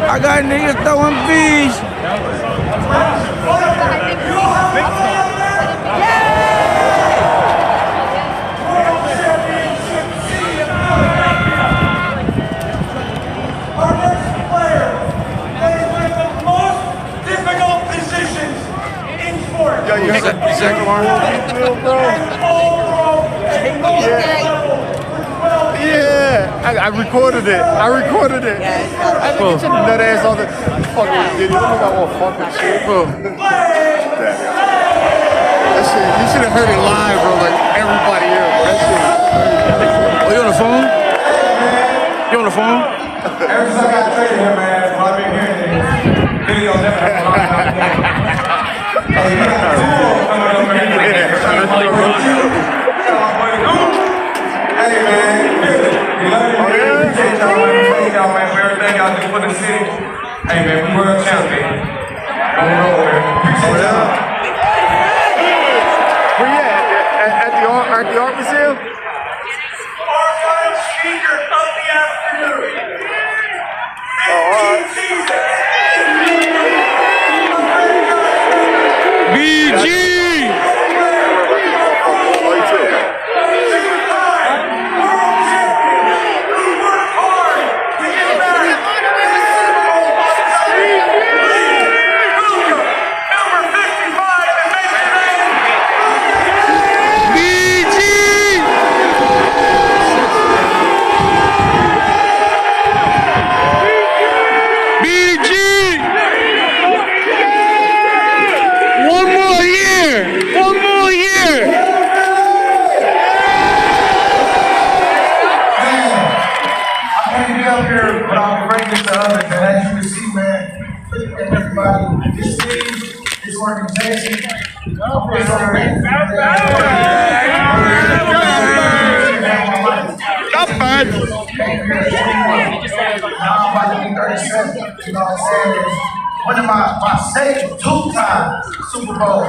I got niggas throwing bees. Our next player plays one of the most difficult positions in sports. Yo, you second one? Yeah, I recorded it. I recorded it. I think it's that ass on the fucking video. I won't fuck with shit, bro. That shit, you should have heard it live, bro. Like everybody here. That shit. Oh, you on the phone? You on the phone? Ever since I got traded here, man, I've been hearing this. Video never Hey, you got the tool coming over here. Hey, man. We love you, man. Appreciate y'all, man. Appreciate y'all, man, for everything y'all do for the city. Hey, man, we world champion. On the road, man. Appreciate y'all. Where you at the art museum? Our final speaker of the afternoon. BG! This team, this organization, one of my state 2-time Super Bowl